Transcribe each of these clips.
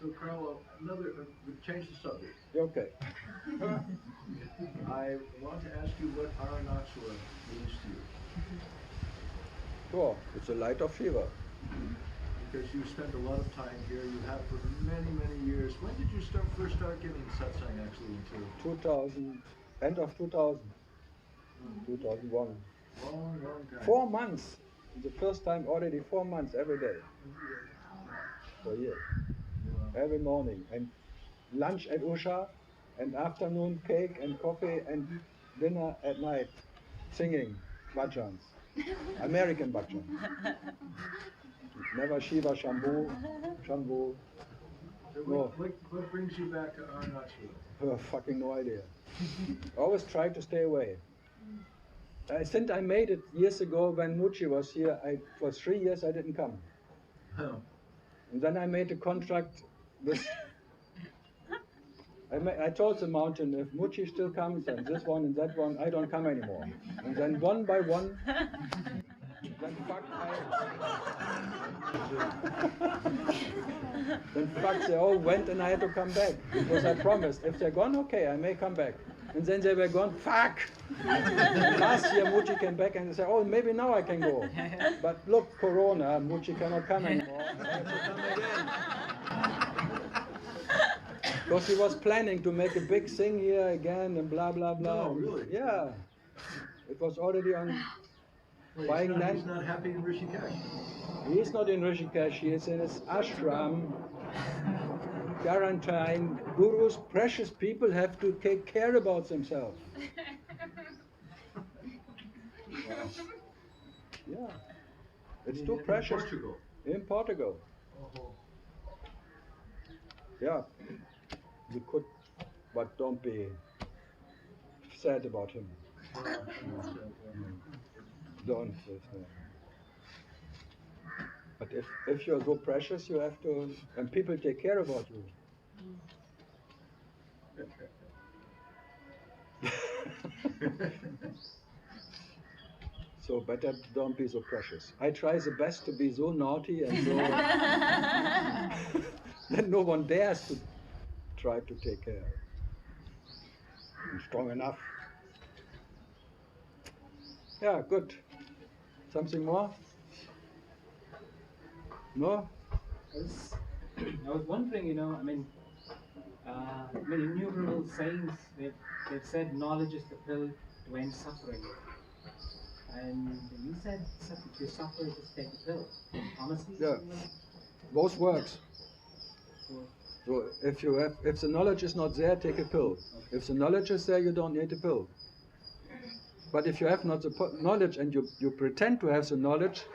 So, Carl, we change the subject. Okay. I want to ask you what Arunachala means to you. Sure, it's a light of Shiva. Because you spent a lot of time here, you have for many, many years. When did you first start giving satsang actually in Tiru? 2000, end of 2000, 2001. Long, long time. 4 months. The first time already 4 months every day. For a year. Wow. Every morning. And lunch at Usha, and afternoon cake and coffee and dinner at night. Singing bhajans. American bhajans. Never Shiva Shambhu. So no. What brings you back to Arunachala? Fucking no idea. Always try to stay away. Since I made it years ago when Muchi was here, for 3 years I didn't come. Oh. And then I made a contract with... I told the mountain, if Muchi still comes and this one and that one, I don't come anymore. And then one by one, then fuck they all went and I had to come back. Because I promised, if they're gone, okay, I may come back. And then they were gone, fuck! And last year Muchi came back and they said, oh, maybe now I can go. But look, Corona, Muchi cannot come anymore. I have to come again. Because he was planning to make a big thing here again and blah, blah, blah. No, really? Yeah. It was already on buying land. He's not happy in Rishikesh. He is not in Rishikesh, he is in his ashram. Quarantine. Gurus, precious people have to take care about themselves. Wow. Yeah. It's too precious. Portugal. In Portugal. Yeah. You could, but don't be sad about him. Don't. But if you're so precious, you have to, and people take care about you. So better don't be so precious. I try the best to be so naughty and so that no one dares to try to take care. I'm strong enough. Yeah, good. Something more? No? I was wondering, innumerable sayings, they've said knowledge is the pill to end suffering. And you said if you suffer, just take the pill. Honestly? Yeah. Both works. So if the knowledge is not there, take a pill. Okay. If the knowledge is there, you don't need a pill. But if you have not the knowledge and you pretend to have the knowledge,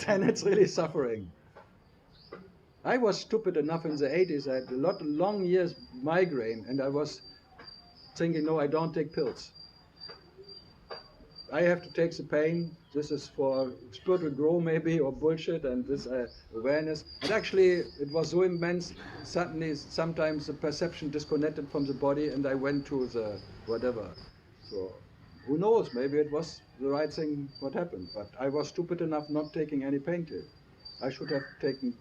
then it's really suffering. I was stupid enough in the 80s. I had long years migraine, and I was thinking, no, I don't take pills. I have to take the pain. This is for spiritual growth maybe, or bullshit, and this awareness. And actually, it was so immense, suddenly sometimes the perception disconnected from the body, and I went to the whatever. So, who knows, maybe it was the right thing what happened. But I was stupid enough not taking any painkiller. I should have taken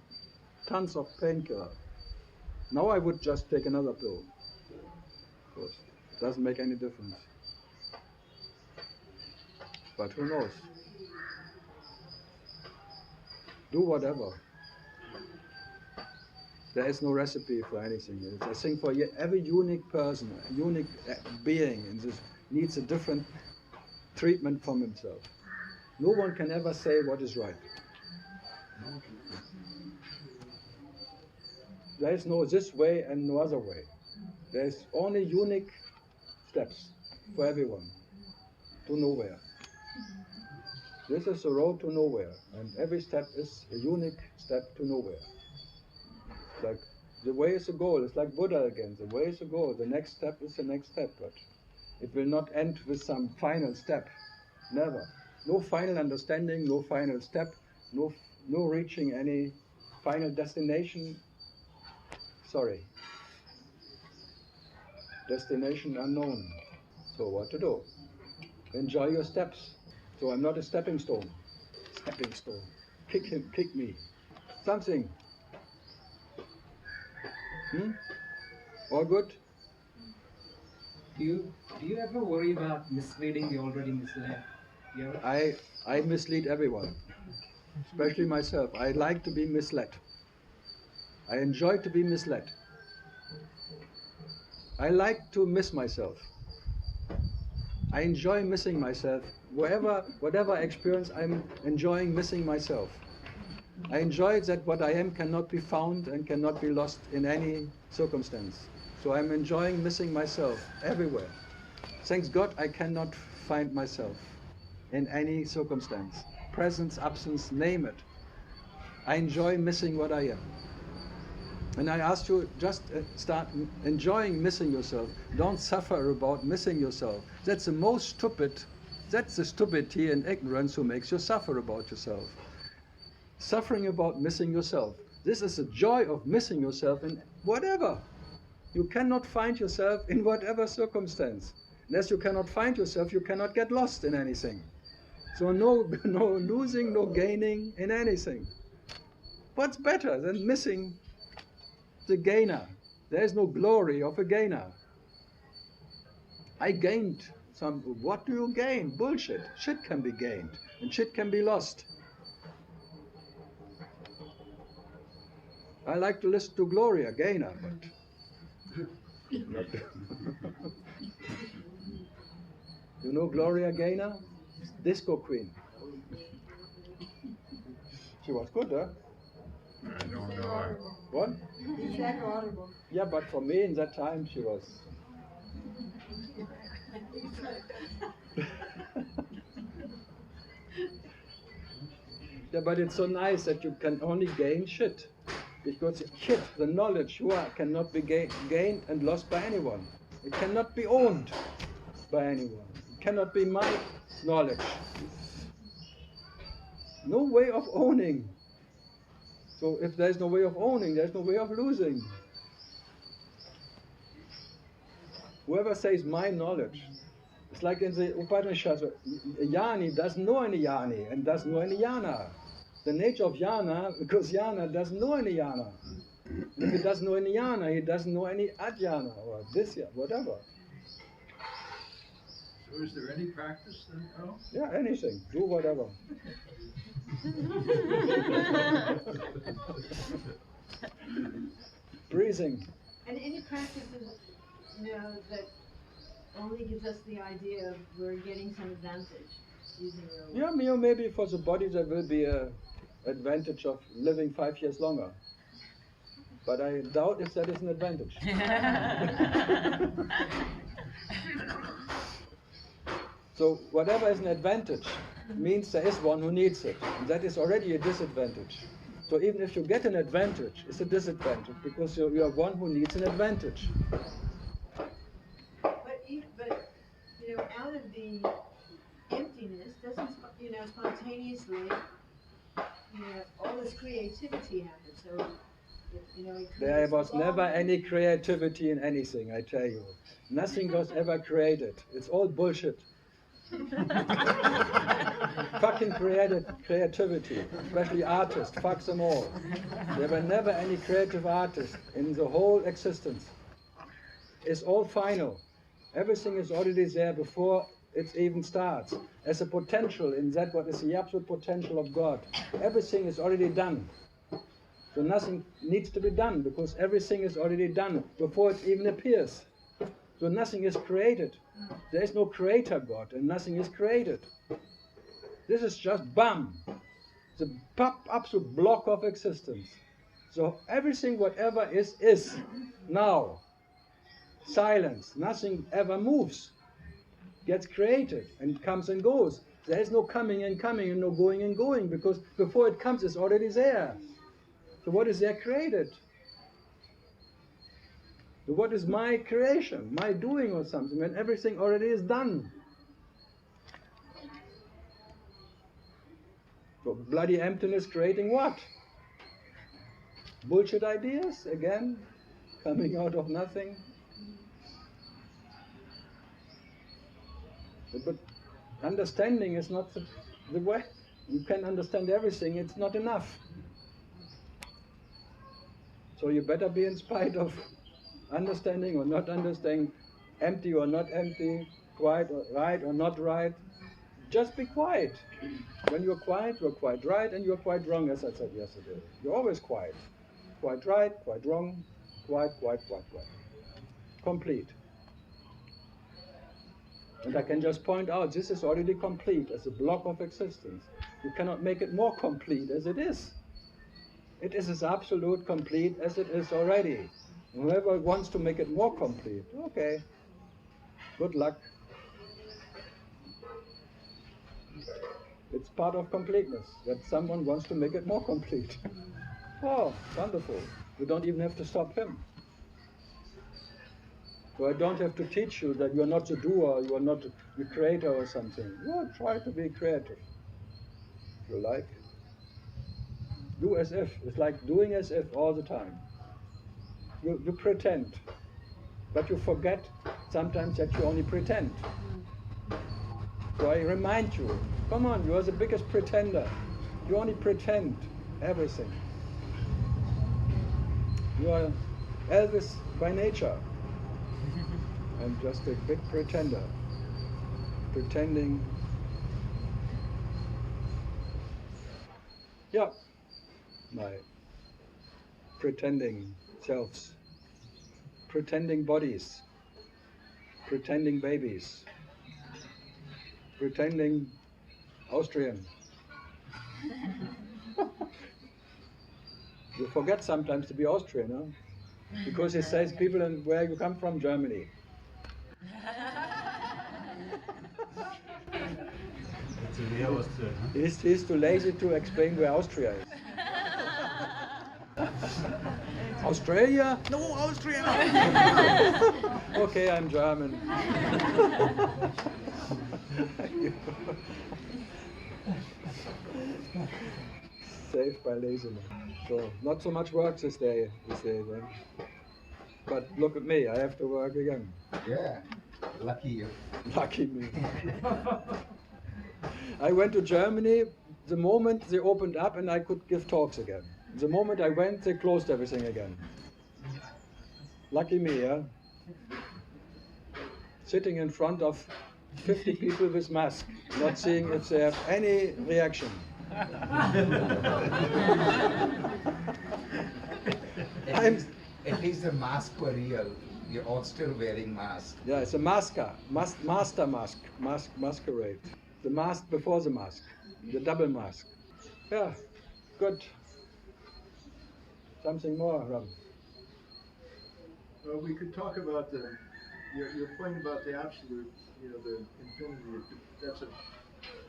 tons of painkiller. Now I would just take another pill. Because it doesn't make any difference. But who knows? Do whatever. There is no recipe for anything. I think for every unique person, a unique being in this needs a different treatment from himself. No one can ever say what is right. There is no this way and no other way. There is only unique steps for everyone to nowhere. This is the road to nowhere, and every step is a unique step to nowhere. It's like the way is the goal. It's like Buddha again. The way is the goal. The next step is the next step, but it will not end with some final step. Never. No final understanding, no final step, no reaching any final destination. Sorry. Destination unknown. So what to do? Enjoy your steps. So I'm not a stepping stone. Stepping stone. Kick him, kick me. Something. All good? Do you ever worry about misleading the already misled? You ever? I mislead everyone, especially myself. I like to be misled. I enjoy to be misled. I like to miss myself. I enjoy missing myself. Whatever I experience, I'm enjoying missing myself. I enjoy that what I am cannot be found and cannot be lost in any circumstance. So I'm enjoying missing myself everywhere. Thanks God I cannot find myself in any circumstance. Presence, absence, name it. I enjoy missing what I am. And I ask you, just start enjoying missing yourself. Don't suffer about missing yourself. That's the stupidity and ignorance who makes you suffer about yourself. Suffering about missing yourself. This is the joy of missing yourself in whatever. You cannot find yourself in whatever circumstance. Unless you cannot find yourself, you cannot get lost in anything. So no losing, no gaining in anything. What's better than missing the gainer? There is no glory of a gainer. I gained some. What do you gain? Bullshit. Shit can be gained and shit can be lost. I like to listen to Gloria Gaynor, but not you know Gloria Gaynor? Disco queen. She was good, huh? I don't know her. What? Is that audible? Yeah, but for me in that time she was. Yeah, but it's so nice that you can only gain shit. Because shit, the knowledge you are, cannot be gained and lost by anyone. It cannot be owned by anyone. It cannot be my knowledge. No way of owning. So if there's no way of owning, there's no way of losing. Whoever says my knowledge, it's like in the Upanishads, a Jnani doesn't know any Jnani and doesn't know any Jnana. The nature of Jnana, because Jnana doesn't know any Jnana. If he doesn't know any Jnana, he doesn't know any Adhyana or Disya, whatever. So is there any practice then, Carl? Yeah, anything. Do whatever. Breathing. And any practices, that only gives us the idea of we're getting some advantage using your Yeah, maybe for the body there will be a advantage of living 5 years longer. But I doubt if that is an advantage. So whatever is an advantage means there is one who needs it. And that is already a disadvantage. So even if you get an advantage, it's a disadvantage because you are one who needs an advantage. But out of the emptiness doesn't spontaneously all this creativity happens. So it There creates was never longing. any creativity in anything, I tell you. Nothing was ever created. It's all bullshit. Fucking creativity, especially artists, fuck them all. There were never any creative artists in the whole existence. It's all final. Everything is already there before it even starts. As a potential in that what is the absolute potential of God. Everything is already done. So nothing needs to be done because everything is already done before it even appears. So nothing is created. There is no creator God and nothing is created. This is just bam, the absolute block of existence. So everything whatever is now. Silence, nothing ever moves. Gets created and comes and goes. There is no coming and no going and going because before it comes it's already there. So what is there created? So what is my creation, my doing or something, when everything already is done? So bloody emptiness creating what? Bullshit ideas, again, coming out of nothing. But understanding is not the way. You can understand everything, it's not enough. So you better be in spite of understanding or not understanding, empty or not empty, quiet or right or not right. Just be quiet. When you're quiet, you're quite right and you're quite wrong, as I said yesterday. You're always quiet. Quite right, quite wrong, quite. Complete. And I can just point out, this is already complete as a block of existence. You cannot make it more complete as it is. It is as absolute complete as it is already. Whoever wants to make it more complete, okay, good luck. It's part of completeness, that someone wants to make it more complete. Oh, wonderful. You don't even have to stop him. So I don't have to teach you that you're not the doer, you're not the creator or something. You try to be creative, if you like. Do as if. It's like doing as if all the time. You pretend, but you forget sometimes that you only pretend. So I remind you, come on, you are the biggest pretender. You only pretend everything. You are Elvis by nature. I'm just a big pretender, pretending. Yeah, my pretending selves, pretending bodies, pretending babies, pretending Austrian. You forget sometimes to be Austrian, huh? Because it says people in where you come from, Germany. It's a real Austrian, huh? He's too lazy to explain where Austria is. Australia? No, Austria! Okay, I'm German. Saved by laziness. So, not so much work this day then. But look at me, I have to work again. Yeah, lucky you. Lucky me. I went to Germany the moment they opened up and I could give talks again. The moment I went, they closed everything again. Lucky me, yeah? Sitting in front of 50 people with masks, not seeing if they have any reaction. At least the masks were real. You're all still wearing masks. Yeah, it's a master mask, masquerade. The mask before the mask, the double mask. Yeah, good. Something more, Ram. Well, we could talk about your point about the absolute, the infinity.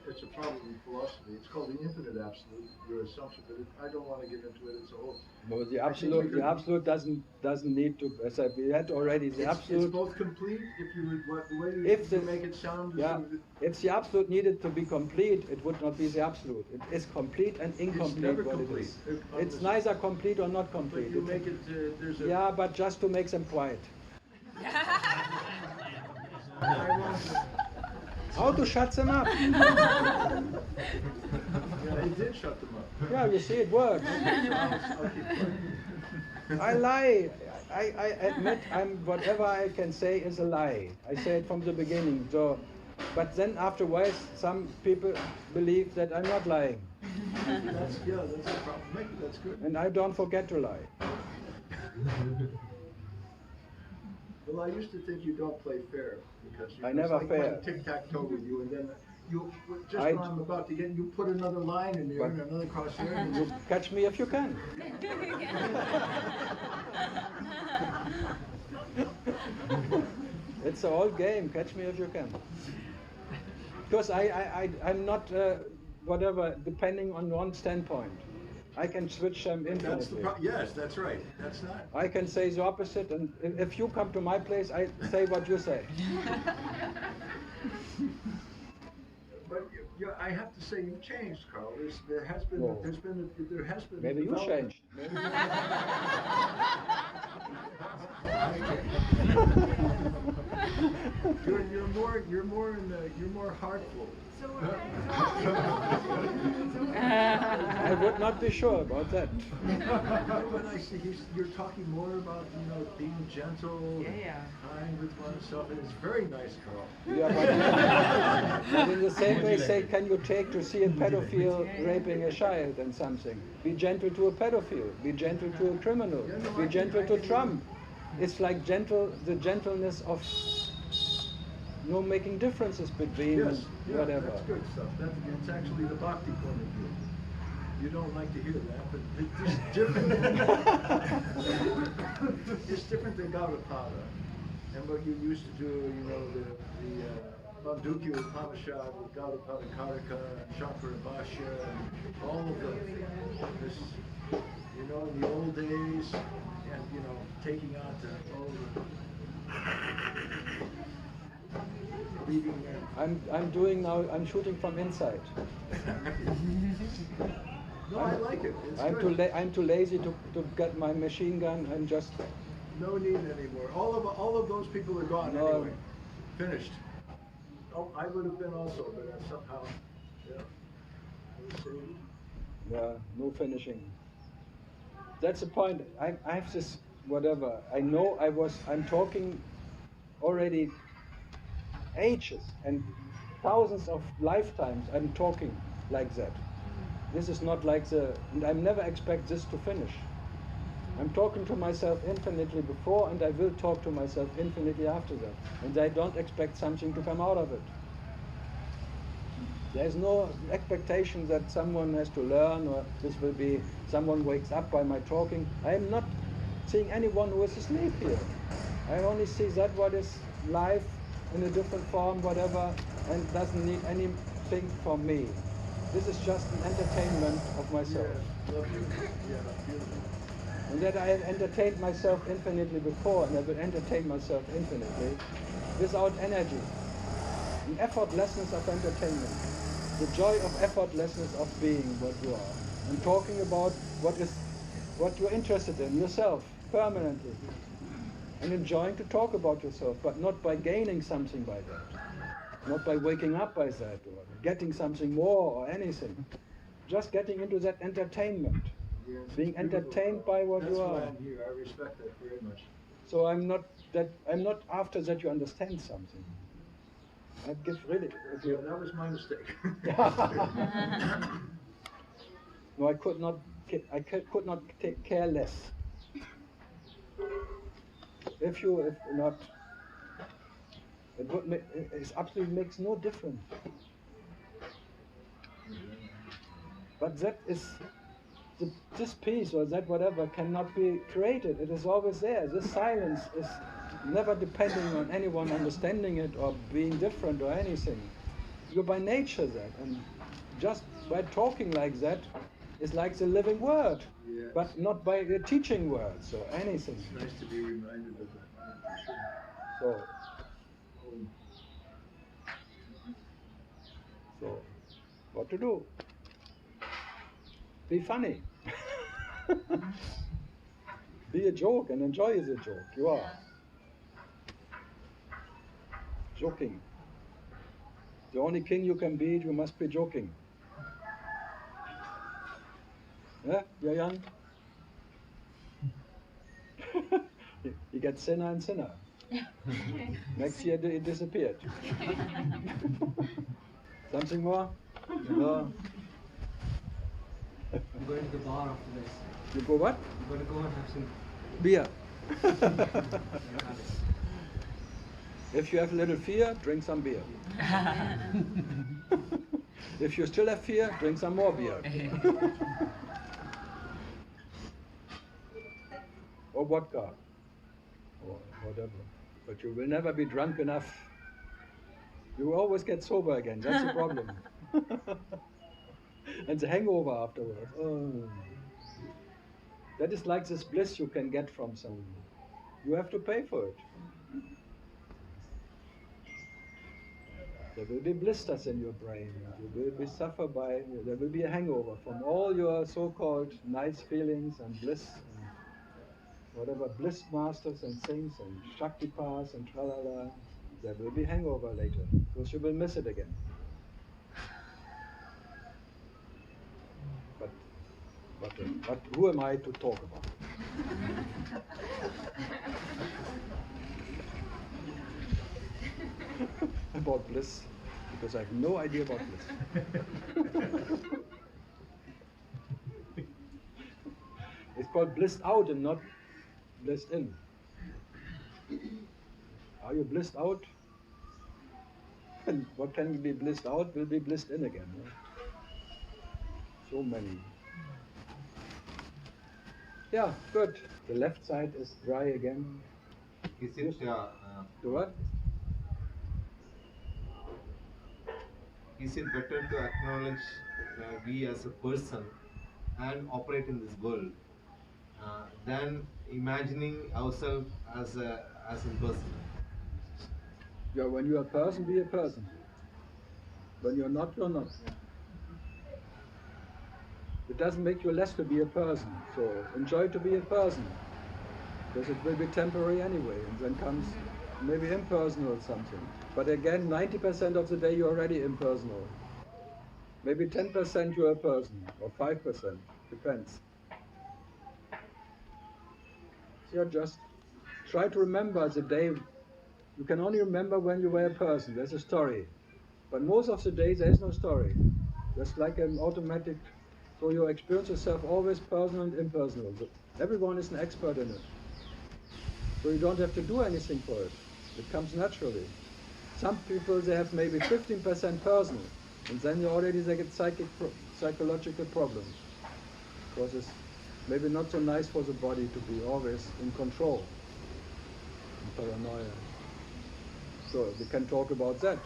It's a problem in philosophy. It's called the infinite absolute, your assumption, but I don't want to get into it. It's a whole. No, the absolute doesn't need to. As we had already, the absolute. It's both complete. If you would, the way you make it sound. Yeah. If the absolute needed to be complete, it would not be the absolute. It is complete and incomplete. It's never what complete. It is. It's neither complete or not complete. But you make it. There's a. Yeah, but just to make them quiet. How to shut them up? Yeah, it did shut them up. Yeah, you see, it works. I'll keep quiet. I lie. I admit whatever I can say is a lie. I say it from the beginning. So, but then afterwards, some people believe that I'm not lying. That's a problem. That's good. And I don't forget to lie. Well, I used to think you don't play fair because I never like fair. Tic-tac-toe with you, and then you just I- when I'm about to get you put another line in there and another cross there. And You catch me if you can. It's an old game. Catch me if you can. Because I'm not whatever depending on one standpoint. I can switch them that's the infinitely. yes, that's right. That's not. I can say the opposite, and if you come to my place, I say what you say. But I have to say you've changed, Carl. There has been. Maybe you development. changed. Maybe You're more heartful. So I would not be sure about that. When I see you're talking more about being gentle, Yeah. kind with oneself, and it's very nice, Carl. Yeah, but in the same way, say, can you take to see a pedophile raping a child and something? Be gentle to a pedophile. Be gentle to a criminal. Be gentle to Trump. It's like the gentleness of no making differences between whatever. That's good stuff. It's actually the bhakti point of view. You don't like to hear that, but it's different. It's different than Gaudapada. And what you used to do, the Mandukya Upanishad with Gaudapada Karika and Shankara Bhashya and all of this, in the old days, and taking on to all the reading. I'm doing now. I'm shooting from inside. No, I like it. It's I'm good. I'm too lazy to get my machine gun and just. No need anymore. All of those people are gone anyway. Finished. Oh, I would have been also, but somehow, Yeah, no finishing. That's the point. I have this whatever. I know I'm talking already ages and thousands of lifetimes. I'm talking like that. This is not like and I never expect this to finish. I'm talking to myself infinitely before, and I will talk to myself infinitely after that. And I don't expect something to come out of it. There's no expectation that someone has to learn, or this will be someone wakes up by my talking. I am not seeing anyone who is asleep here. I only see that what is life in a different form, whatever, and doesn't need anything from me. This is just an entertainment of myself. Yeah, love you. Yeah, beautiful. And that I have entertained myself infinitely before, and I will entertain myself infinitely without energy. The effortlessness of entertainment. The joy of effortlessness of being what you are. I'm talking about what you're interested in, yourself, permanently. And enjoying to talk about yourself, but not by gaining something by that. Not by waking up by that, or getting something more, or anything. Just getting into that entertainment. Yes, Being it's beautiful. entertained by what That's you are. why I'm here. I respect that very much. So I'm not after that you understand something. I give really. Yeah, that was my mistake. No, I could not care less. If not, it absolutely makes no difference. But that is. This piece or that whatever cannot be created. It is always there. This silence is never depending on anyone understanding it or being different or anything. You're by nature that, and just by talking like that is like the living word, Yes. but not by the teaching words or anything. It's nice to be reminded of that. For sure. So what to do? Be funny. Be a joke and enjoy the joke. You are. Joking. The only king you can be, you must be joking. Yeah, you're young. You get thinner and thinner. Next year it disappeared. Something more? No. I'm going to the bar after this. You go what? I'm going to go and have some Beer. habits. If you have a little fear, drink some beer. If you still have fear, drink some more beer. Or vodka. Or whatever. But you will never be drunk enough. You will always get sober again. That's the problem. And the hangover afterwards. Oh. That is like this bliss you can get from someone. You have to pay for it. There will be blisters in your brain. You will be suffered by. There will be a hangover from all your so-called nice feelings and bliss, and whatever bliss masters and things and Shaktipas and tralala. There will be hangover later, because you will miss it again. But who am I to talk about? About bliss, because I have no idea about bliss. It's called blissed out and not blissed in. Are you blissed out? And what can be blissed out will be blissed in again. Right? So many. Yeah, good. The left side is dry again. Is it The what? is it better to acknowledge we as a person and operate in this world than imagining ourselves as impersonal? Yeah, when you're a person, be a person. When you're not, you're not. It doesn't make you less to be a person. So enjoy to be a person, because it will be temporary anyway, and then comes maybe impersonal something. But again, 90% of the day you're already impersonal. Maybe 10% you're a person, or 5%, depends. So just try to remember the day. You can only remember when you were a person. There's a story. But most of the days there is no story. There's like an automatic, so you experience yourself always personal and impersonal. Everyone is an expert in it. So you don't have to do anything for it. It comes naturally. Some people, they have maybe 15% personal, and then they get psychological problems. Because it's maybe not so nice for the body to be always in control, and paranoia. So we can talk about that,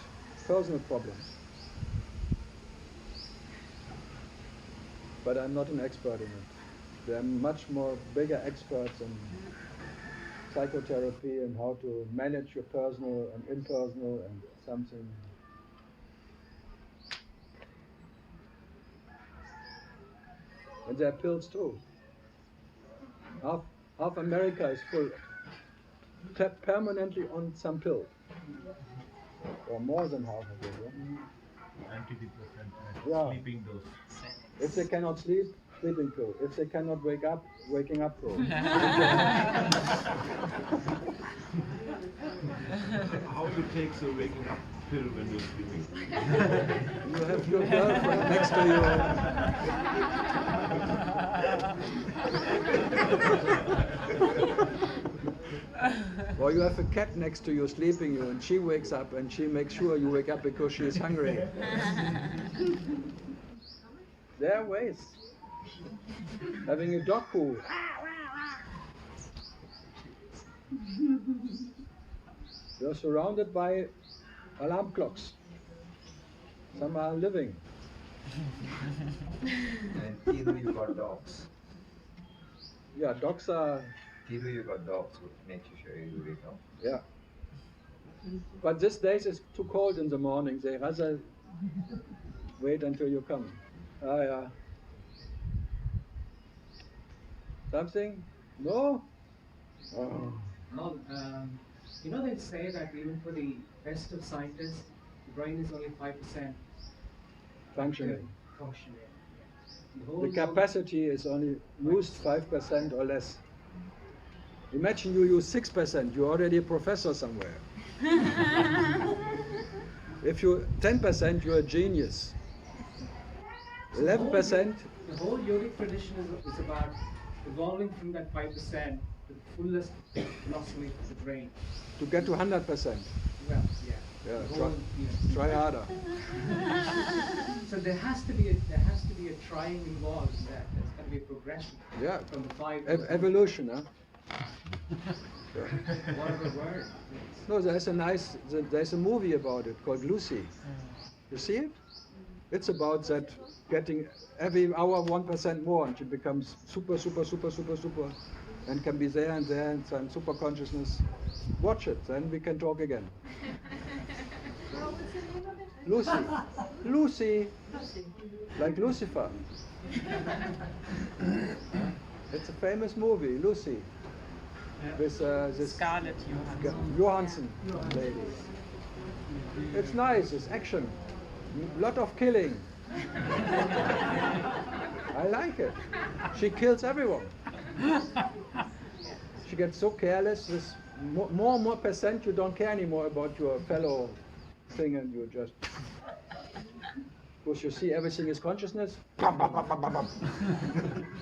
personal problems. But I'm not an expert in it. There are much more bigger experts in psychotherapy and how to manage your personal and impersonal and something. And there are pills too. Half America is full, permanently on some pill. Or more than half of it. Yeah? Antidepressant, Yeah. sleeping dose. If they cannot sleep, sleeping pill. If they cannot wake up, waking up pill. How you take the waking up pill when you're sleeping? You have your girlfriend next to you. Or you have a cat next to you sleeping you, and she wakes up and she makes sure you wake up because she is hungry. There are ways. Having a dog who you're surrounded by alarm clocks. Some are living. And Tiru, you got dogs. Yeah, dogs are. Tiru, you got dogs who make sure you wake up. Yeah. But these days it's too cold in the morning. They rather wait until you come. Ah, yeah. Something? No? Oh. No, you know they say that even for the best of scientists, the brain is only 5% Functioning. functioning. The capacity is only used 5% or less. Imagine you use 6%, you're already a professor somewhere. If you 10%, you're a genius. 11%. The whole yogic tradition is about evolving from that 5% to the fullest velocity of the brain. To get to 100%. Well, yeah. Yeah, The try, whole, try harder. So there has to be a trying involved in that. There's got to be a progression. Yeah. From the 5. Evolution, huh? Whatever word. No, there's a movie about it called Lucy. You see it? It's about that getting every hour 1% more, and she becomes super, and can be there and some super consciousness. Watch it, then we can talk again. What's the name of it? Lucy. Lucy. Like Lucifer. It's a famous movie, Lucy. with this Scarlett Johansson lady. It's nice, it's action, lot of killing. I like it. She kills everyone. She gets so careless, this more and more percent you don't care anymore about your fellow thing, and you just, because you see everything is consciousness,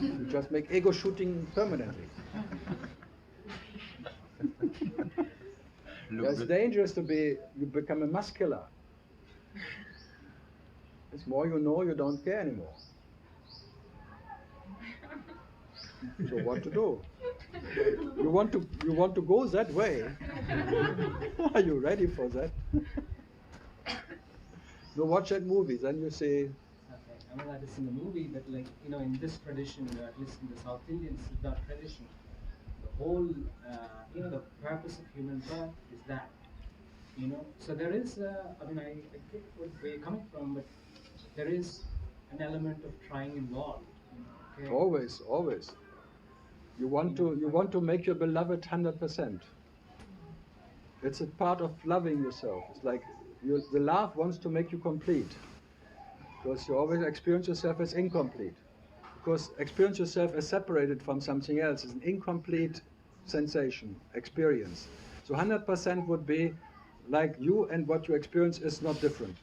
you just make ego shooting permanently. It's dangerous to be, you become a mass killer. It's more you know, you don't care anymore. So what to do? You want to go that way? Are you ready for that? You watch that movie, then you say. Okay, I know that it's in the movie, but like in this tradition, at least in the South Indian Siddha tradition, the whole the purpose of human birth is that. So there is. I get where you're coming from, but there is an element of trying involved. Okay? Always. You want to make your beloved 100%. It's a part of loving yourself. It's like the love wants to make you complete, because you always experience yourself as incomplete. Because experience yourself as separated from something else is an incomplete sensation, experience. So 100% would be like you, and what you experience is not different.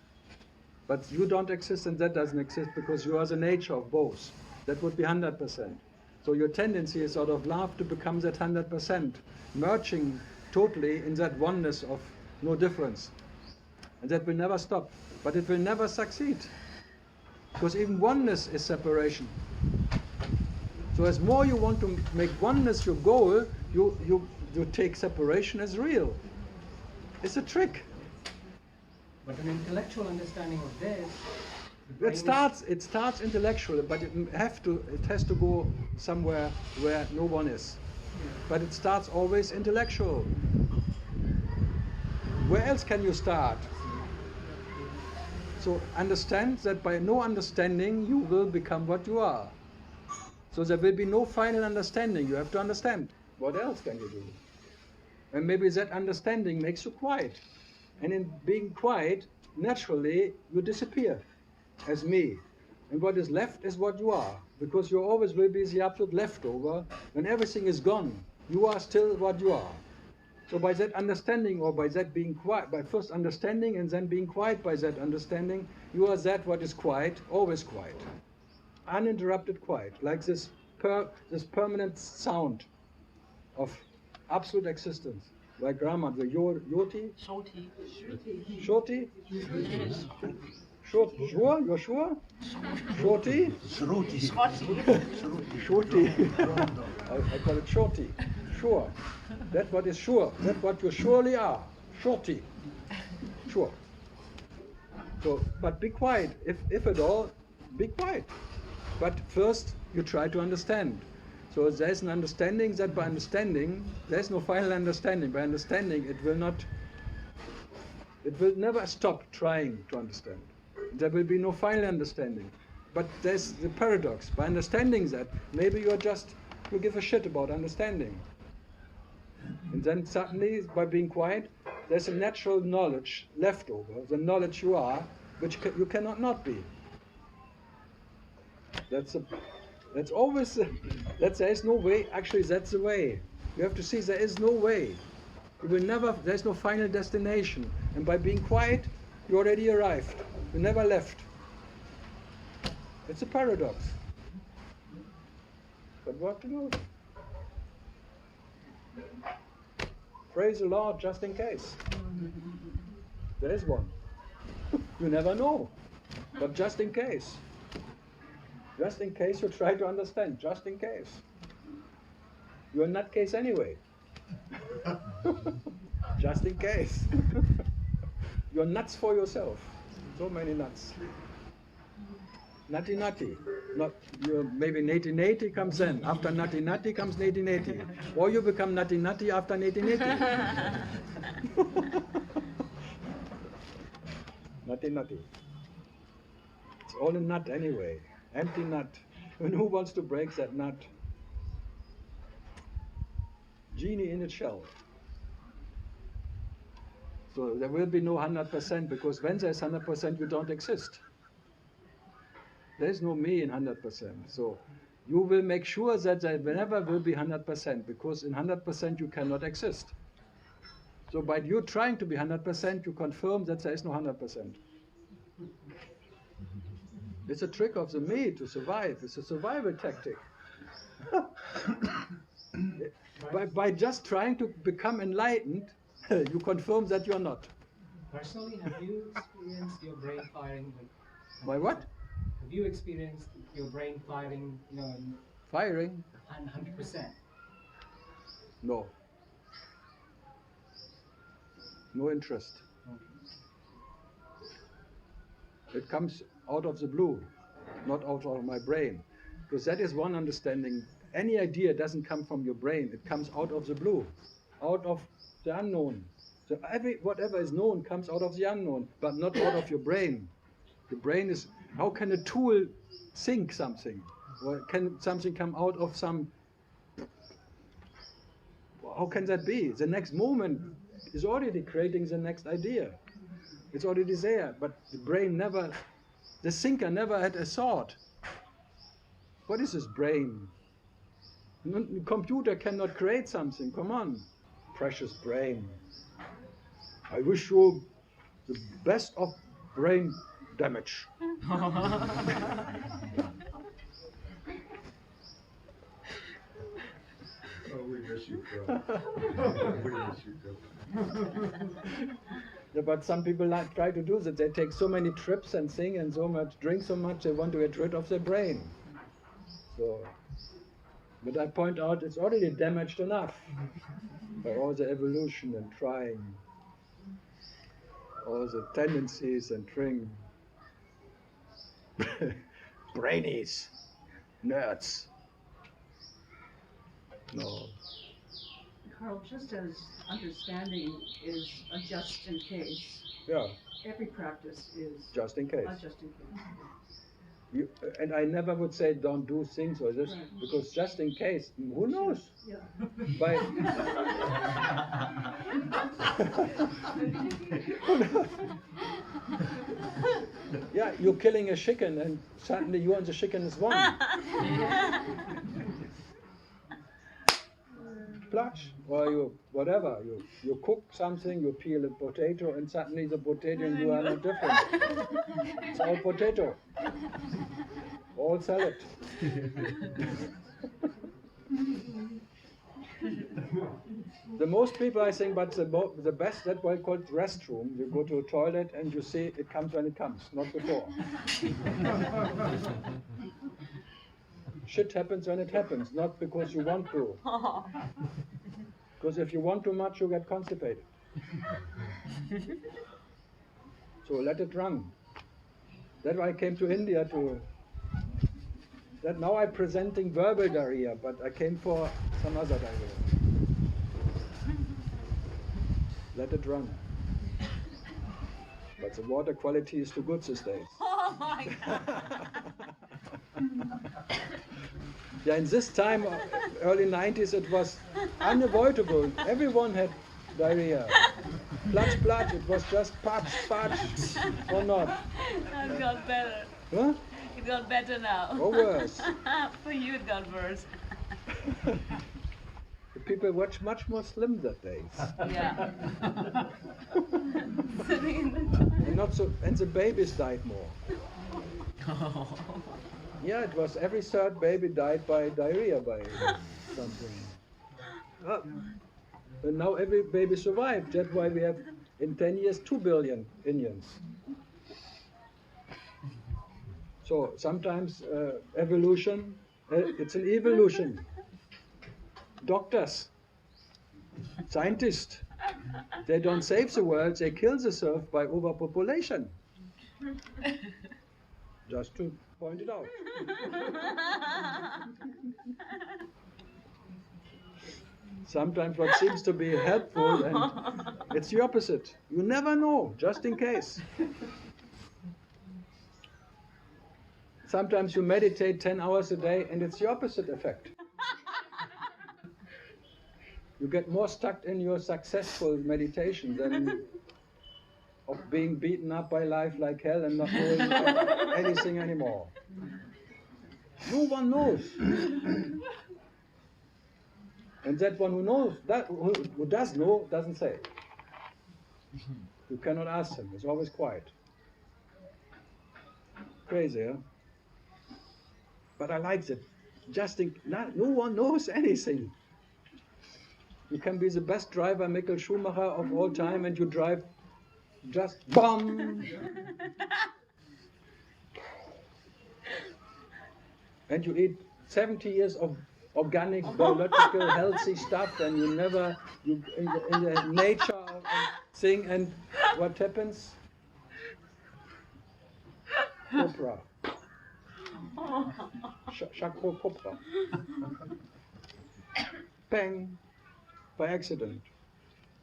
But you don't exist and that doesn't exist, because you are the nature of both. That would be 100%. So your tendency is out of love to become that 100%, merging totally in that oneness of no difference. And that will never stop, but it will never succeed. Because even oneness is separation. So as more you want to make oneness your goal, you take separation as real. It's a trick. But an intellectual understanding of this. It starts intellectual, but it has to go somewhere where no one is. But it starts always intellectual. Where else can you start? So understand that by no understanding you will become what you are. So there will be no final understanding. You have to understand. What else can you do? And maybe that understanding makes you quiet. And in being quiet, naturally you disappear as me. And what is left is what you are. Because you always will be the absolute leftover. When everything is gone, you are still what you are. So by that understanding, or by that being quiet, by first understanding and then being quiet by that understanding, you are that what is quiet, always quiet. Uninterrupted quiet, like this permanent sound of absolute existence. Like Rama, the Yoti? Shoti. Shoti? Sure? You're sure? Shoti? Shoti. I call it Shoti. Sure. That's what is sure. That's what you surely are. Shorty. Sure. So, but be quiet. If at all, be quiet. But first, you try to understand. So there's an understanding that by understanding, there's no final understanding. By understanding, it will never stop trying to understand. There will be no final understanding. But there's the paradox. By understanding that, maybe you give a shit about understanding. And then suddenly, by being quiet, there's a natural knowledge left over, the knowledge you are, which you cannot not be. That's always, there is no way, actually that's the way. You have to see there is no way. There's no final destination. And by being quiet, you already arrived. You never left. It's a paradox. But what to do? Praise the Lord just in case. There is one. You never know. But just in case. Just in case you try to understand. Just in case. You're in that case anyway. Just in case. You're nuts for yourself. So many nuts. Nutty nutty. Maybe natty natty comes then. After nutty nutty comes natty natty. Or you become nutty nutty after natty natty. Nutty nutty. It's all a nut anyway. Empty nut. And who wants to break that nut? genie in a shell. So there will be no 100% because when there's 100%, you don't exist. There's no me in 100%. So you will make sure that there never will be 100% because in 100% you cannot exist. So by you trying to be 100%, you confirm that there is no 100%. It's a trick of the me to survive. It's a survival tactic. by just trying to become enlightened, you confirm that you're not. Personally, have you experienced your brain firing? By what? Have you experienced your brain firing, Firing? 100%? No. No interest. Okay. It comes out of the blue, not out of my brain. Because that is one understanding. Any idea doesn't come from your brain. It comes out of the blue, out of the unknown. So whatever is known comes out of the unknown, but not out of your brain. The brain is, how can a tool think something? Or can something come out of some, how can that be? The next moment is already creating the next idea. It's already there, but the brain never, the thinker never had a thought. What is this brain? A computer cannot create something, come on. Precious brain. I wish you the best of brain damage. Oh, we miss you, Phil. We miss you, Phil. Yeah, but some people try to do that. They take so many trips and sing and so much, drink so much, they want to get rid of their brain. So, but I point out it's already damaged enough by all the evolution and trying, all the tendencies and trying. Brainies, nerds. No. Carl, just as understanding is a just in case, Yeah, every practice is just in case. a just in case. And I never would say don't do things or this, Right. because just in case, who knows? Yeah. By yeah, you're killing a chicken and suddenly you and the chicken is one. Plutch, or you whatever, you cook something, you peel a potato and suddenly the potato and you are not different. It's all potato. All salad. The most people, I think, but the best, that's why I call it restroom. You go to a toilet and you see it comes when it comes, not before. Shit happens when it happens, not because you want to. Because if you want too much, you get constipated. So let it run. That's why I came to India to. That now I'm presenting verbal diarrhea, but I came for some other diarrhea. Let it run. But the water quality is too good these days. Oh my God. Yeah, in this time, early 90s, it was unavoidable. Everyone had diarrhea. Plutch, plutch, it was just patch, patch, or not. It got better. Huh? It got better now. Or worse. For you, it got worse. The people were much more slim that days. Yeah. And not so, and the babies died more. Yeah, it was every third baby died by diarrhea, by something. And now every baby survived. That's why we have, in 10 years, 2 billion Indians. So sometimes evolution, it's an evolution. Doctors, scientists, they don't save the world, they kill the earth by overpopulation. Just to point it out. Sometimes what seems to be helpful, and it's the opposite. You never know, just in case. Sometimes you meditate 10 hours a day and it's the opposite effect. You get more stuck in your successful meditation than of being beaten up by life like hell and not knowing anything anymore. No one knows. And that one who knows, who does know, doesn't say. You cannot ask him, he's always quiet. Crazy, huh? But I like that. No one knows anything. You can be the best driver, Michael Schumacher of all time, and you drive just BOM! And you eat 70 years of organic, biological, healthy stuff, and you never, in the nature of thing, and what happens? Cobra. Chakra cobra. Bang! By accident.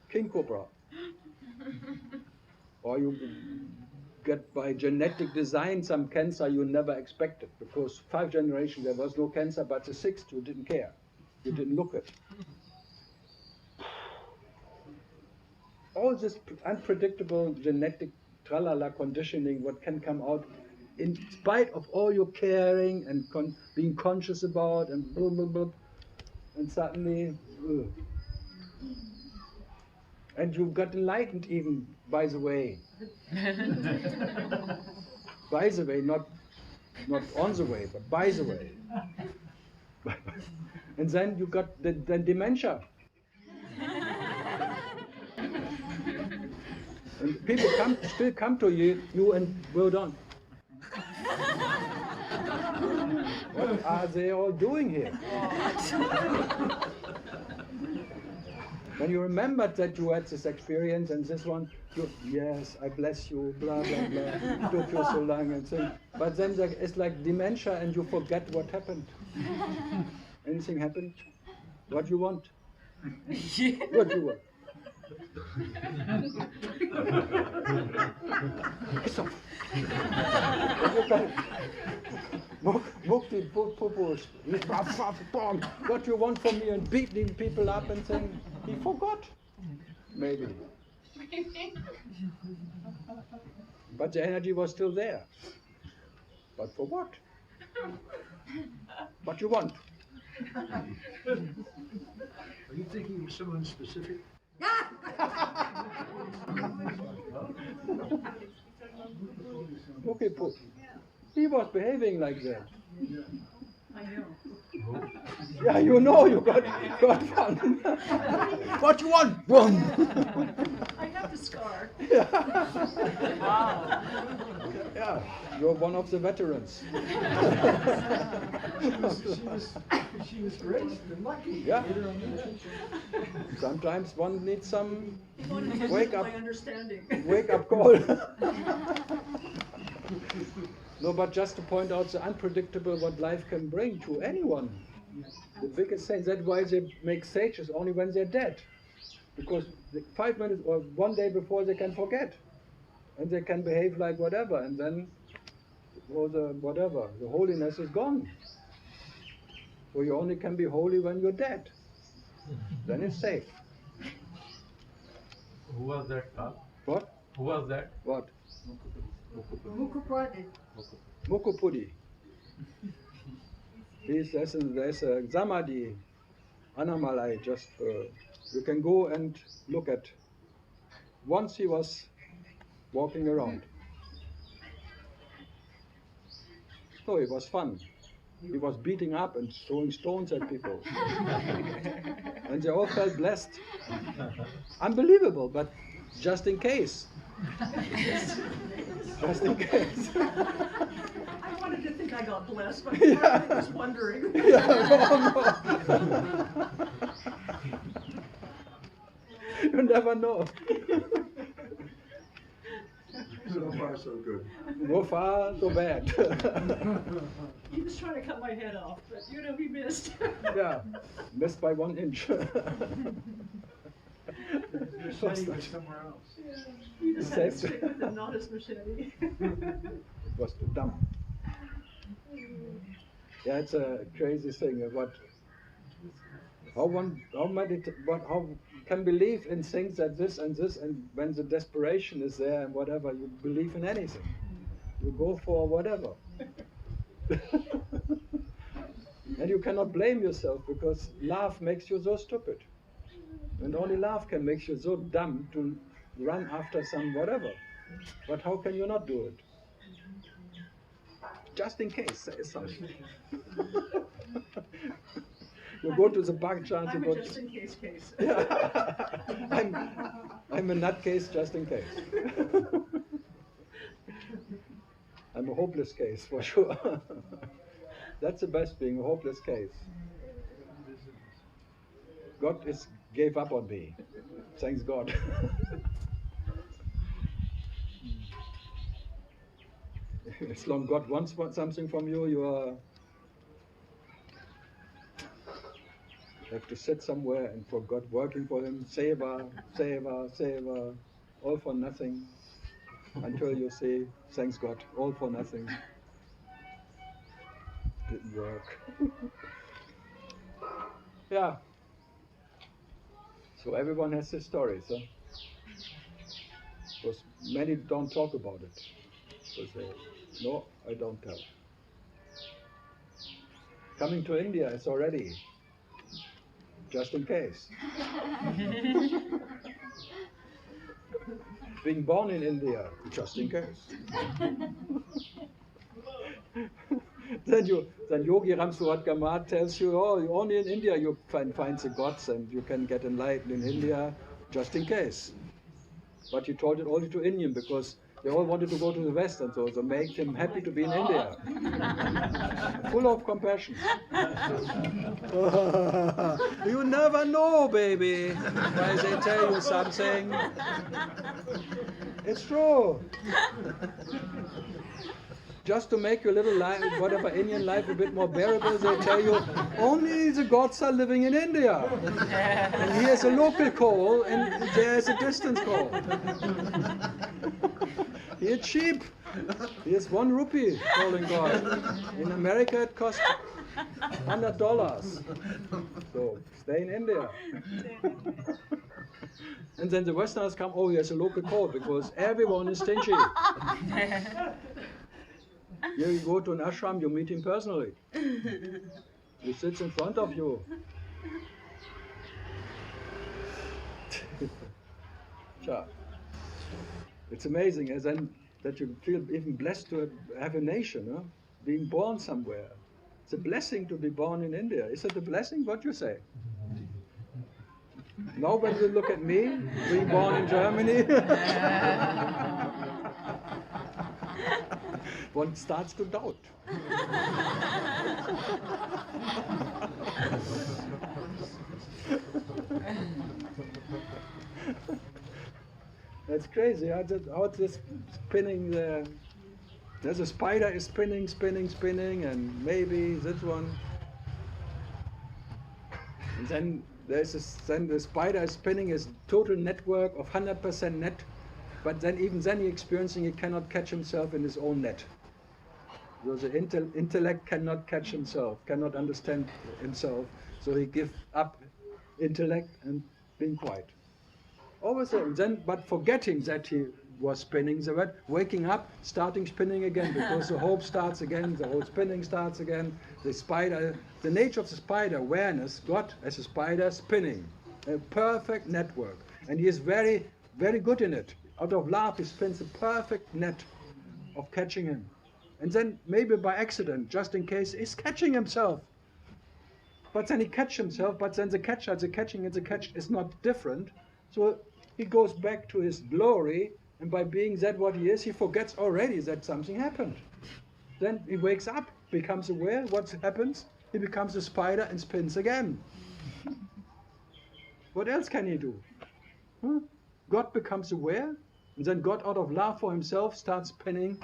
King cobra. Or you get by genetic design some cancer you never expected, because 5 generations there was no cancer, but the 6th you didn't care. You didn't look at. All this unpredictable genetic tralala conditioning, what can come out in spite of all your caring and being conscious about and blah, blah, blah, and suddenly, ugh. And you got enlightened even, by the way. By the way, not on the way, but by the way. And then you got the dementia. And people still come to you and well done. What are they all doing here? When you remembered that you had this experience and this one, yes, I bless you, blah, blah, blah, took you so long and so. But then it's like dementia and you forget what happened. Anything happened? What you want? What you want? Piss off. What you want from me, and beating people up and saying, he forgot. Maybe. But the energy was still there. But for what? What you want? Are you thinking of someone specific? Okay, he was behaving like that. I know. Yeah, you know you got fun. What you want? Boom. I have the scar. Wow. Yeah, you're one of the veterans. She was raised and lucky. Yeah. Sometimes one needs some wake up call. No, but just to point out the unpredictable what life can bring to anyone. The biggest thing, that's why they make sages only when they're dead. Because 5 minutes or 1 day before they can forget. And they can behave like whatever, and then the holiness is gone. So you only can be holy when you're dead. Then it's safe. Who was that, Carl? What? Who was that? What? Mukupadi. Mukupudi. There's a Samadhi, Anamalai, just you can go and look at. Once he was walking around. So it was fun. He was beating up and throwing stones at people. And they all felt blessed. Unbelievable, but just in case. Just in case. I wanted to think I got blessed, but Yeah. I was wondering. Yeah, no. You never know. So far, so good. So far, so bad. He was trying to cut my head off, but he missed. Yeah, missed by 1 inch. You're saying he was somewhere else. He just had to stick with him, not his machete. It was too dumb. Yeah, it's a crazy thing. How can believe in things that this, and when the desperation is there and whatever, you believe in anything. You go for whatever. And you cannot blame yourself, because love makes you so stupid. And only love can make you so dumb to run after some whatever. But how can you not do it? Just in case, say something. You go to the bank chance. I'm a just in case case. Yeah. I'm a nutcase just in case. I'm a hopeless case for sure. That's the best, being a hopeless case. God gave up on me. Thanks God. As long as God wants something from you, you have to sit somewhere and for God working for Him, seva, seva, seva, all for nothing, until you say, thanks God, all for nothing. Didn't work. Yeah. So everyone has his stories, huh? Because many don't talk about it. So say, no, I don't tell. Coming to India is already, just in case. Being born in India, just in case. Then Yogi Ramsurat Kamat tells you, oh, only in India you find the gods and you can get enlightened in India, just in case. But he told it only to Indian, because they all wanted to go to the West, and so made him happy to be in India. Full of compassion. You never know, baby, why they tell you something. It's true. Just to make your little life, whatever Indian life, a bit more bearable, they tell you, only the gods are living in India. And here's a local call, and there's a distance call. Here it's cheap. Here's 1 rupee calling God. In America it costs $100. So stay in India. And then the Westerners come, oh, here's a local call, because everyone is stingy. Here you go to an ashram, you meet him personally. He sits in front of you. It's amazing, and then that you feel even blessed to have a nation, huh? Being born somewhere. It's a blessing to be born in India. Is it a blessing? What you say? Now when you look at me, being born in Germany, one starts to doubt. That's crazy. How it's just spinning there. There's a spider is spinning, spinning, spinning, and maybe this one. And then then the spider is spinning his total network of 100% net, but then even then he's experiencing he cannot catch himself in his own net. So the intellect cannot catch himself, cannot understand himself, so he gives up intellect and being quiet. Always then, but forgetting that he was spinning, the waking up, starting spinning again, because the hope starts again, the whole spinning starts again. The spider, the nature of the spider, awareness, got as a spider spinning, a perfect network, and he is very, very good in it. Out of love, he spins a perfect net of catching him. And then maybe by accident, just in case, he's catching himself. But then he catches himself, but then the catcher, the catching and the catch is not different. So he goes back to his glory, and by being that what he is, he forgets already that something happened. Then he wakes up, becomes aware, what happens? He becomes a spider and spins again. What else can he do? God becomes aware, and then God, out of love for himself, starts spinning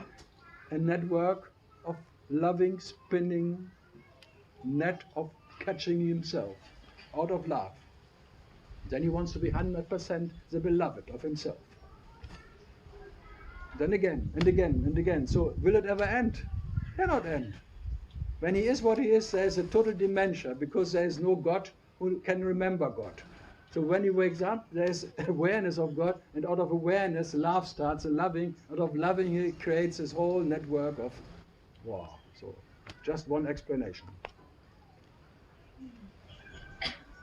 a network of loving, spinning net of catching himself, out of love. Then he wants to be 100% the beloved of himself. Then again, and again, and again. So will it ever end? Cannot end. When he is what he is, there is a total dementia, because there is no God who can remember God. So when he wakes up, there's awareness of God, and out of awareness, love starts, and loving. Out of loving, he creates this whole network of wow. So just one explanation.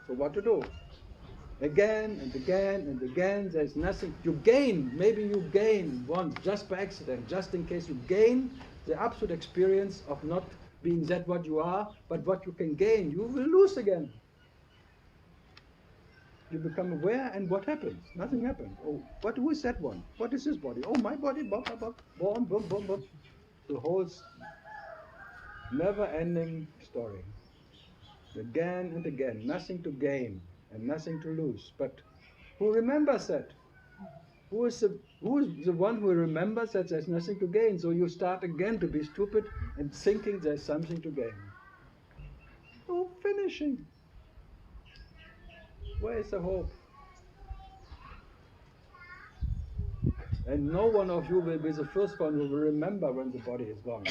So what to do? Again and again and again, there's nothing. You gain, maybe you gain once, just by accident, just in case you gain the absolute experience of not being that what you are, but what you can gain, you will lose again. You become aware, and what happens? Nothing happens. Oh, who is that one? What is this body? Oh, my body, boom, boom, boom, boom, boom. The whole never-ending story. Again and again, nothing to gain and nothing to lose. But who remembers that? Who is the one who remembers that there's nothing to gain? So you start again to be stupid and thinking there's something to gain. Oh, finishing. Where is the hope? And no one of you will be the first one who will remember when the body is gone.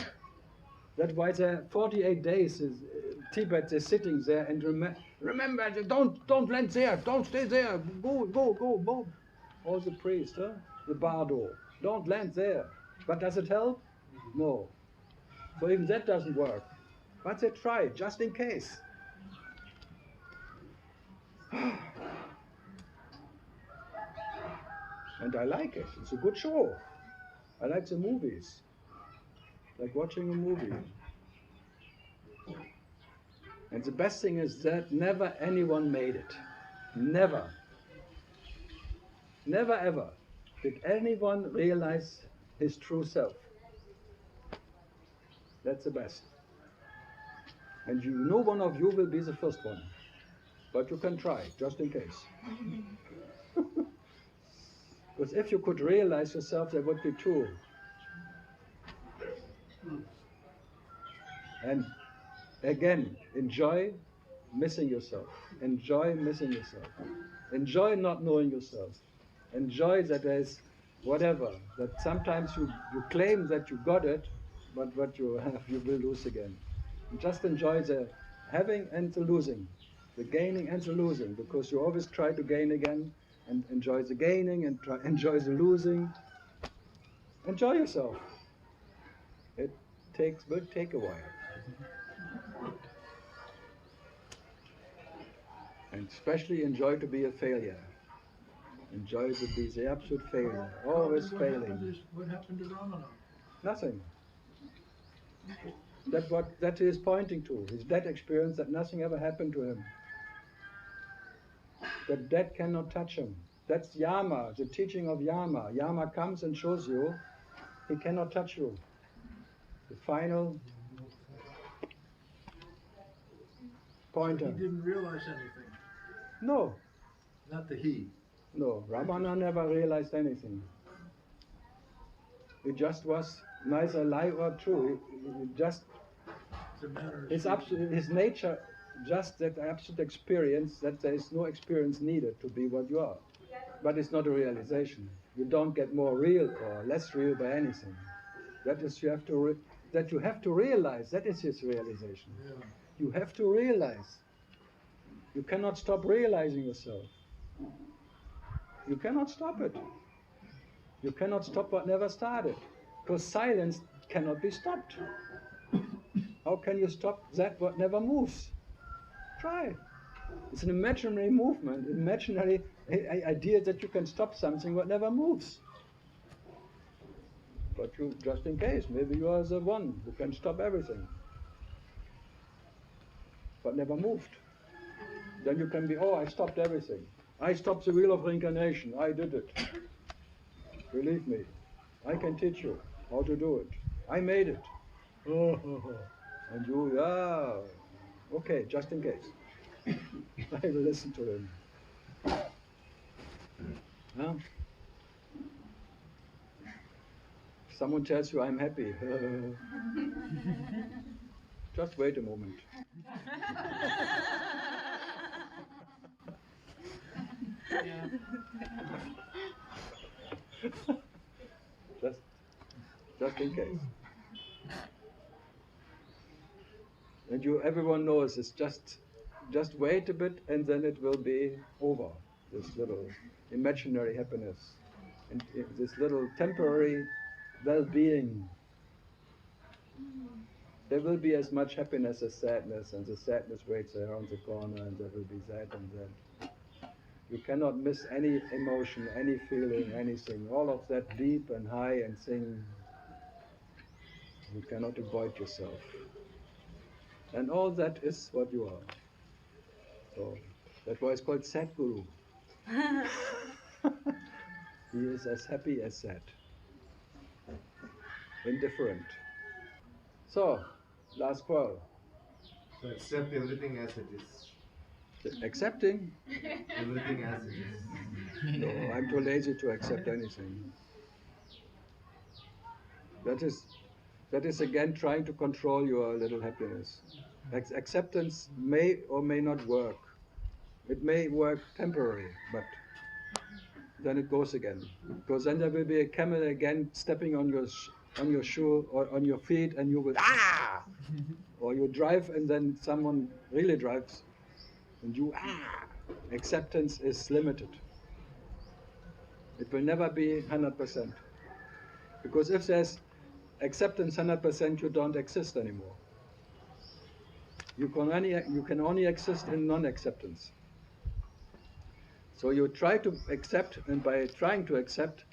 That's why there 48 days Tibet is sitting there and remember, don't land there, don't stay there, go, go. All the priests, the bardo, don't land there. But does it help? No. So even that doesn't work. But they try, just in case. And I like it. It's a good show. I like the movies. Like watching a movie. And the best thing is that never anyone made it. Never. Never ever did anyone realize his true self. That's the best. And you know one of you will be the first one. But you can try, just in case. Because if you could realize yourself, that would be true. And again, enjoy missing yourself. Enjoy missing yourself. Enjoy not knowing yourself. Enjoy that there's whatever, that sometimes you claim that you got it, but what you have, you will lose again. And just enjoy the having and the losing, the gaining and the losing, because you always try to gain again, and enjoy the gaining and enjoy the losing. Enjoy yourself. It will take a while. And especially enjoy to be a failure. Enjoy to be the absolute failure. Always failing. What happened to Ramana? Nothing. That he is pointing to. His death experience, that nothing ever happened to him. That death cannot touch him. That's Yama, the teaching of Yama. Yama comes and shows you he cannot touch you. The final pointer. He didn't realize anything. No. Not the he. No, Ramana never realized anything. It just was neither lie or true. It just his nature, just that absolute experience, that there is no experience needed to be what you are. But it's not a realization. You don't get more real or less real by anything. That is, you have to realize. That is his realization. Yeah. You have to realize. You cannot stop realizing yourself. You cannot stop it. You cannot stop what never started. Because silence cannot be stopped. How can you stop that what never moves? Try. It's an imaginary movement, imaginary idea that you can stop something what never moves. But you, just in case, maybe you are the one who can stop everything. But never moved. Then you can be, oh, I stopped everything. I stopped the wheel of reincarnation. I did it. Believe me. I can teach you how to do it. I made it. And you, yeah. Okay, just in case. I will listen to him. Huh? Someone tells you I'm happy. Just wait a moment. Just in case. And everyone knows it's just just wait a bit and then it will be over, this little imaginary happiness. And this little temporary well-being. There will be as much happiness as sadness, and the sadness waits around the corner, and there will be that and that. You cannot miss any emotion, any feeling, anything. All of that deep and high and thing. You cannot avoid yourself. And all that is what you are. So that's why it's called Sadguru. He is as happy as sad. Indifferent. So, last quarrel. So accept everything as it is. Accepting? Everything as it is. No, I'm too lazy to accept anything. That is again trying to control your little happiness. Acceptance may or may not work. It may work temporarily, but then it goes again. Because then there will be a camel again stepping on your shoe or on your feet, and you will or you drive and then someone really drives and you Acceptance is limited. It will never be 100%. Because if there's acceptance 100%, you don't exist anymore. You can only exist in non-acceptance. So you try to accept, and by trying to accept,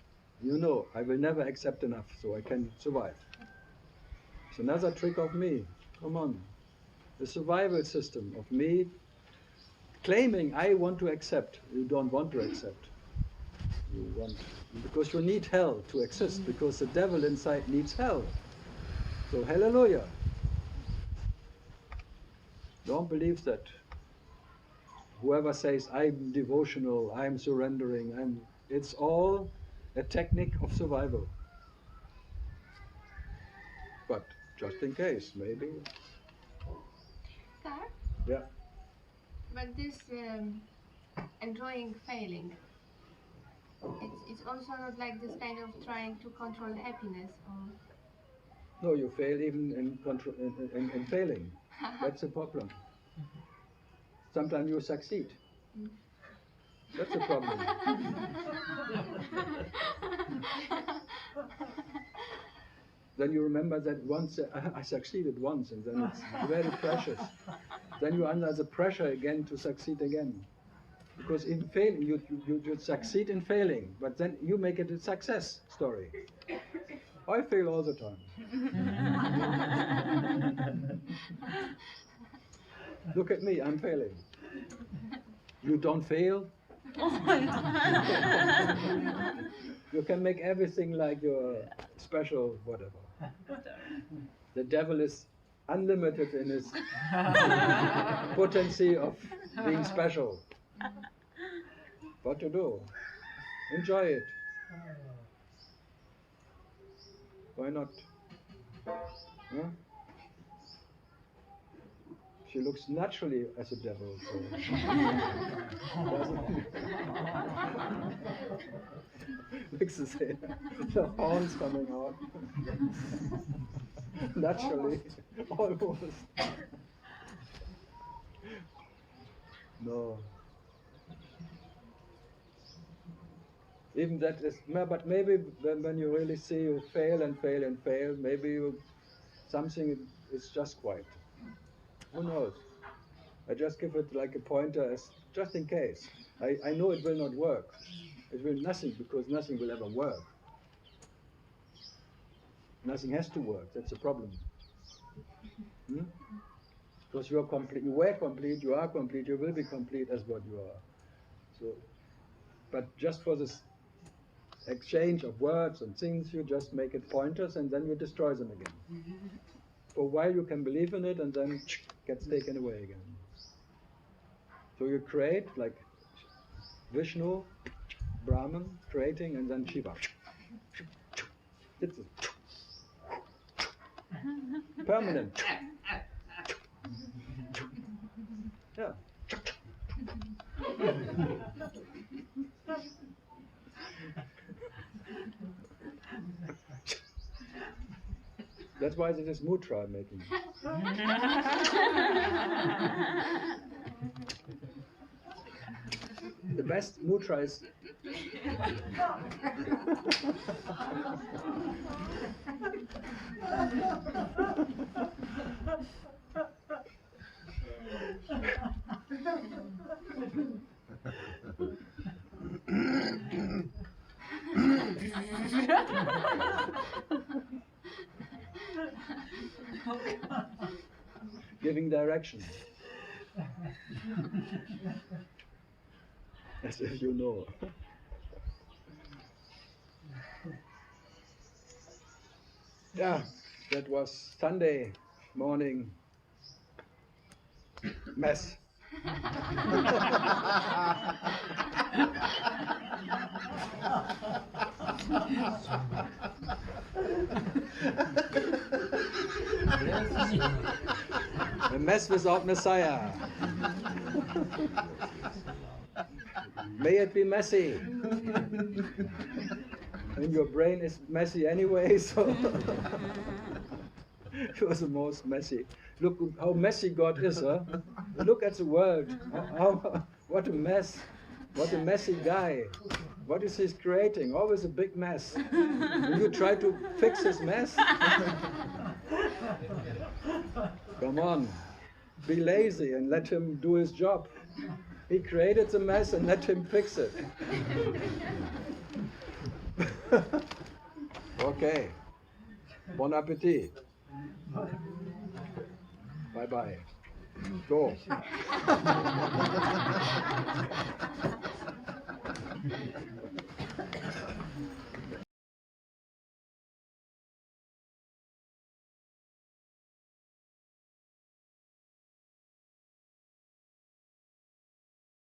you know, I will never accept enough, so I can survive. It's another trick of me. Come on. The survival system of me claiming I want to accept. You don't want to accept. You want, because you need hell to exist, because the devil inside needs hell. So hallelujah. Don't believe that. Whoever says I'm devotional, I'm surrendering, it's all a technique of survival. But just in case, maybe. Karl? Yeah. But this enjoying failing, it's also not like this kind of trying to control happiness, or? No, you fail even in failing. That's the problem. Sometimes you succeed. That's the problem. Then you remember that once I succeeded once, and then it's very precious. Then you're under the pressure again to succeed again. Because in failing, you succeed in failing, but then you make it a success story. I fail all the time. Look at me, I'm failing. You don't fail? You can make everything like your special whatever. The devil is unlimited in his potency of being special. What to do? Enjoy it. Why not? Huh? She looks naturally as a devil, so looks the same. The horns coming out. Naturally, almost. No. Even that is, but maybe when you really see you fail and fail and fail, maybe something is just quiet. Who knows? I just give it like a pointer as just in case. I know it will not work. It will nothing, because nothing will ever work. Nothing has to work. That's the problem. Because you are complete. You were complete. You are complete. You will be complete as what you are. So, but just for this exchange of words and things, you just make it pointers, and then you destroy them again. For a while you can believe in it, and then gets taken away again. So you create like Vishnu, Brahman, creating, and then Shiva. It's permanent. Yeah. That's why it is mudra making. The best mudra is giving direction. As if you know. Yeah, that was Sunday morning mess. A mess without Messiah. May it be messy. And your brain is messy anyway, so it was the most messy. Look how messy God is, huh? Look at the world. What a mess. What a messy guy. What is he creating? Always a big mess. Will you try to fix his mess? Come on. Be lazy and let him do his job. He created the mess and let him fix it. Okay. Bon appetit. Bye-bye. Go.